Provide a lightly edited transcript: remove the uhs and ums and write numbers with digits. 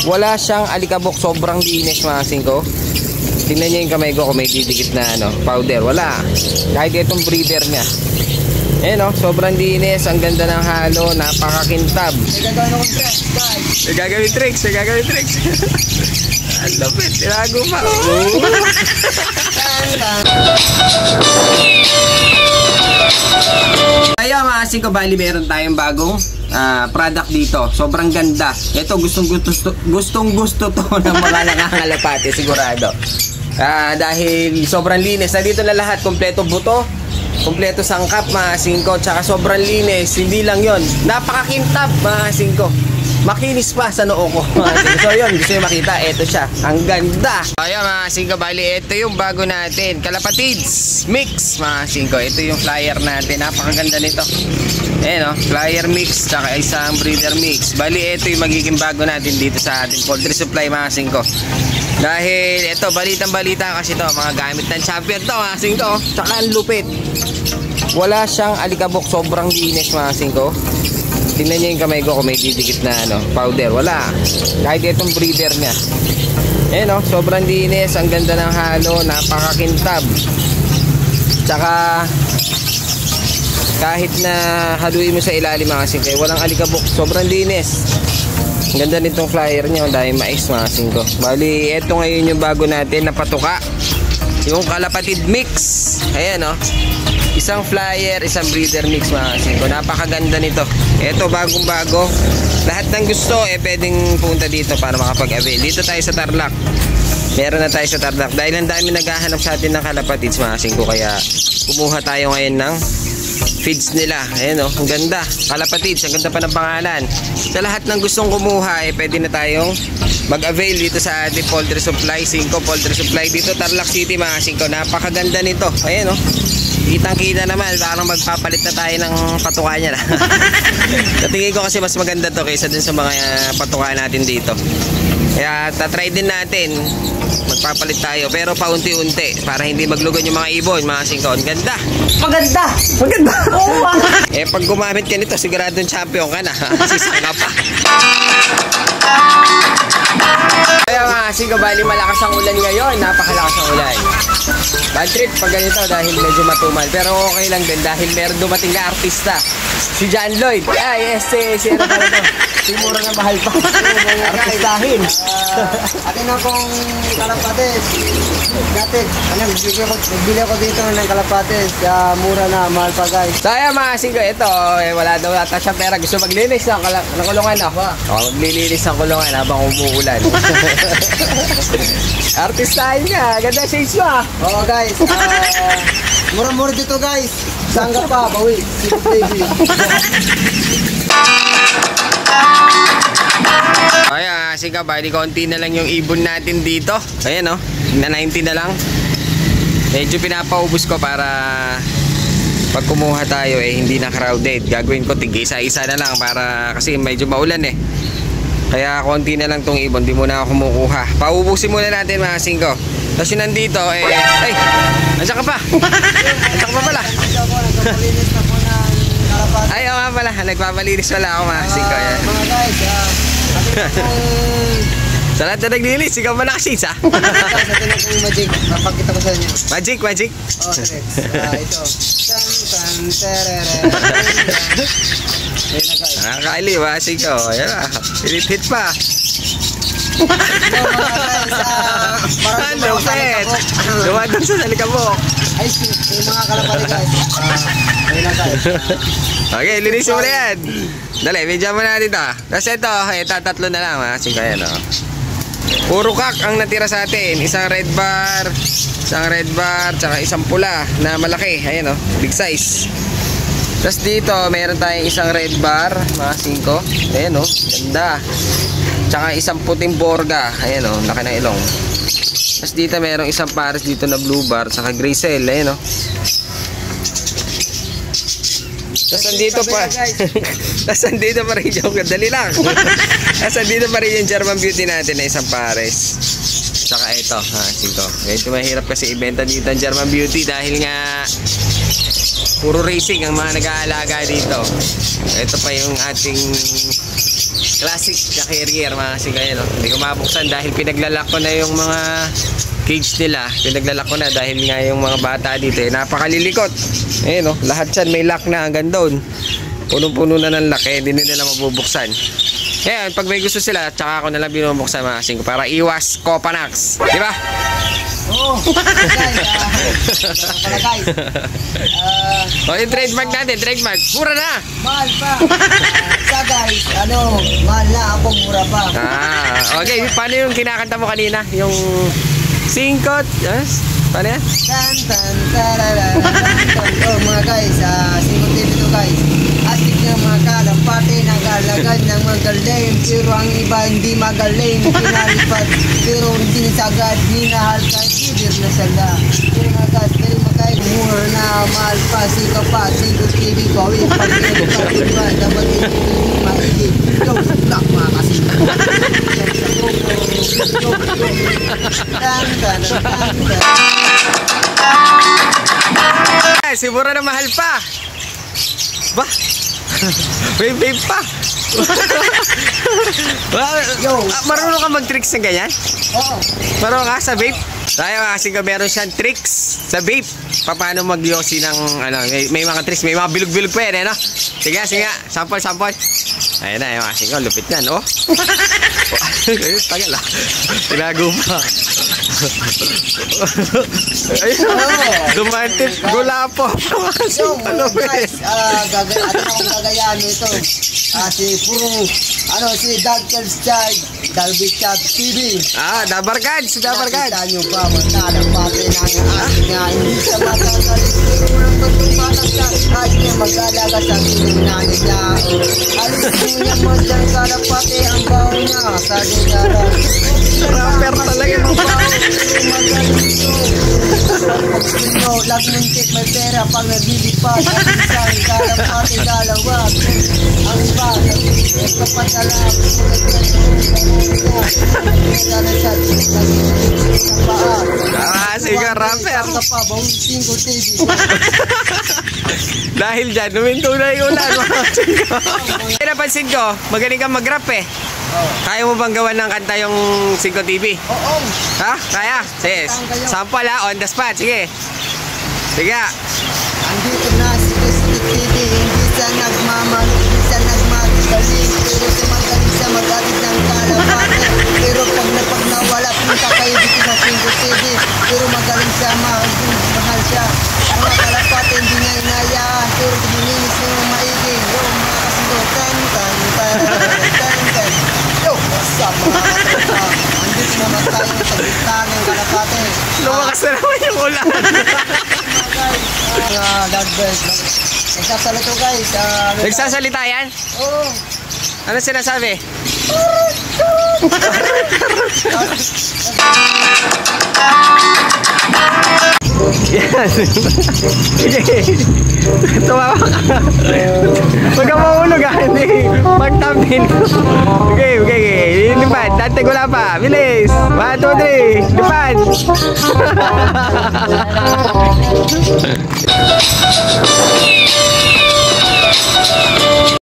Wala siyang alikabok, sobrang linis mga singko. Tingnan niyo yung kamay ko kung may didikit na powder. Wala. Kahit itong breeder niya. Sobrang linis, ang ganda ng halo, napakakintab. May gagawin tricks. Ang lapit, tinago pa. Kaya mga singko, bali meron tayong bagong product dito. Sobrang ganda. Ito gustong gusto to ng mga nangangalapate sigurado. Dahil sobrang linis. Nandito na lahat, kompleto buto, kompleto sangkap mga singko, tsaka sobrang linis. Hindi lang yon, napakakintab mga singko. Makinis pa sa noo ko. So yun, gusto nyo makita, eto siya. Ang ganda. Kaya mga singko, bali ito yung bago natin, Kalapatids Mix mga singko. Ito yung flyer natin, napakaganda nito. Flyer mix, tsaka isang breeder mix. Bali ito yung magiging bago natin dito sa ating poultry supply mga singko. Dahil ito, balitang-balita kasi to, mga gamit ng champion to mga singko. Tsaka ang lupit. Wala siyang alikabok, sobrang linis mga singko. Tingnan niyo yung kamay ko kung may didikit na powder. Wala. Kahit itong breeder niya. Sobrang linis, ang ganda ng halo, napakakintab. Tsaka kahit na haluin mo sa ilalim mga singko, walang alikabok, sobrang linis. Ang ganda nitong flyer niya, dahil mais mga singko. Bali, eto ngayon yung bago natin na patuka. Yung Kalapatid Mix. Ayan isang flyer, isang breeder mix mga singko. Napakaganda nito. Eto bagong bago. Lahat ng gusto pwedeng punta dito para makapag-avail. Dito tayo sa Tarlac. Meron na tayo sa Tarlac. Dahil ang dami naghahanap sa atin ng Kalapatids mga singko, kaya kumuha tayo ngayon ng feeds nila. Ayan ang ganda. Kalapatids, ang ganda pa ng pangalan. Sa lahat ng gustong kumuha pwede na tayong mag-avail dito sa ating poultry supply, Singko Poultry Supply dito Tarlac City mga singko. Napakaganda nito. Ayan kitang-kita naman, parang magpapalit na tayo ng patuka niya na. Natingin ko kasi mas maganda to kaysa dun sa mga patuka natin dito. Kaya tatry din natin, magpapalit tayo, pero paunti-unti para hindi maglugan yung mga ibon mga singko. Ang ganda. Maganda. Pag gumamit ka nito, siguradong champion ka na. Sisang ka pa. Kaya nga singko, bali malakas ang ulan ngayon. Napakalakas ang ulan. Bad trip pag ganito dahil medyo matumal. Pero okay lang din dahil meron dumating na artista, si John Lloyd. Si ano pala to? Si mura na mahal pa. Artistahin. Akin akong Kalapatids. Dati, nagbili ako dito ng Kalapatids. Mura na, mahal pa guys. So ayan mga singko, ito, wala daw yata siya pera. Gusto maglinis ng kulungan ako. Maglilinis ng kulungan habang umuulan. Artistahin niya, ganda shades mo Oo guys, mura-mura dito guys. Sangga pa, bawi. Baby. Ayan, singka, bali konti na lang yung ibon natin dito. Ayan na 90 na lang. Medyo pinapaubos ko para pag kumuha tayo hindi na crowded. Gagawin ko tig-isa-isa na lang para kasi medyo maulan Kaya konti na lang tong ibon, di muna ako kumukuha. Paubusin muna natin mga singko. Tapos yun nandito, ay, nandiyan ka pa. Nandiyan ka pa pala. Nagpapalinis na po ng Kalapatids. Ay, nga pala, nagpapalinis pala ako mga singko. Mga guys, sa lahat na naglinis, ikaw ba nakashades sa tinan kong magic, mapakita ko sa inyo. Magic? Ito. Nakakaili, masig ko. Ayan na. Hit pa. Ano, pet? Dumadang sa salikabok. Ay, yung mga Kalapatids guys. Ayun na guys. Okay, linisin mo na yan. Dali, medyo mo na dito. Tapos ito, tatlo na lang. Masig ko yan. Puro kak ang natira sa atin. Isang red bar, tsaka isang pula na malaki. Ayan big size. Tapos dito, meron tayong isang red bar, mga singko. Ayan ganda. Tsaka isang puting borga. Ayan laki ng ilong. Tapos dito merong isang pares dito na blue bar, tsaka gray cell. Ayan Tapos andito pa. Tapos andito pa rin yung dali lang. Tapos andito pa rin yung German Beauty natin na isang pares. Tsaka ito, singko. Medyo mahirap kasi ibenta dito ang German Beauty dahil nga puro racing ang mga nag-aalaga dito. Ito pa yung ating classic na carrier mga kasing kayo, no? Hindi ko mabuksan dahil pinaglalak ko na yung mga cage nila. Pinaglalak ko na dahil nga yung mga bata dito napakalilikot. Eh no, lahat yan may lock na hanggang doon. Punong-puno na ng lock hindi nila mabubuksan. Ngayon, pag may gusto sila, tsaka ako na lang binubuksan mga kasing ko para iwas Copanax. Di ba? Oo. Guys, pala guys. O yung trademark natin, trademark. Mura na! Mahal pa. Sa guys, mahal na ako, mura pa. Okay. Paano yung kinakanta mo kanina? Yung singkot? Yes? Paano yan? Tan tan tarara. Oh mga guys, singkot din ito guys. Asik ng mga kalapate, nagalagad ng magaling. Pero ang iba hindi magaling. Pinalipat, pero hindi sagad. Minahal ka, kidir na sala. Pero mga guys, mura na, mahal pa, sika pa, singkot TV, gawin, pag-ibig, dapat hindi maigit. Yo, black mga kasi. Tan tan tan tan. Siguro na mahal pa. Ba? Babe pa. Yo. Marunong ka mag-tricks ng ganyan? Oo. Marunong ka sa vape? Tayo kasi meron siyang tricks sa vape. Paano mag-yosi ng may mga tricks, may mga bilog-bilog pa yan, Sige, sample. Ayun na, yung kasi lupit yan, tagal tinago pa. Ayun, dumantip, gula po. So, guys, akong gagayaan ito. Si Dagkel's Child, Dalby Chab TV. Dabarkads. Nakita nyo ba, maglalapate na ang aking nga, hindi siya matagalit. Pero ng pagtumatag ka, kahit niya mag-alaga sa pinunanay niya. Alis mo niya mo dyan kalapate, ang baho niya, sa dinara. Rapper talaga. Lagmuntik may pera pag naglilipad. Ang isang kalapate dalawa. Ang iba nagpapadala. Sige, rapper. Dahil dyan, numinto na yung ulan. Napansin ko, magaling kang mag-rap Kaya mo bang gawan ng kanta yung 5 TV? Oo. Ha? Kaya? Sige. Sample on the spot. Sige. Andito na si Kistik TV. Hindi siya nagmamalo, hindi siya nagmagaling. Pero sumagaling siya mag-atid ng kalapate. Pero pag nawala, punta kayo dito sa 5 TV. Pero magaling siya, mahal siya. Ang kalapate hindi niya inayaan. Pero pinilinis niya yung maiging. Yo, mga kasigo. Tan. Yo, what's up mga katropa? Andito naman tayo sa gitna ng kalapate. Lumakas na naman yung ulan. Dagbird. Nagsasalito guys. Nagsasalita yan? Oo. Ano sinasabi? Yan. Sige. Tumawa ka. Huwag ka mahulog hindi. Pag-thumbnail. Okay. Lipad. Dante ko lang pa. Bilis. 1, 2, 3. Lipad.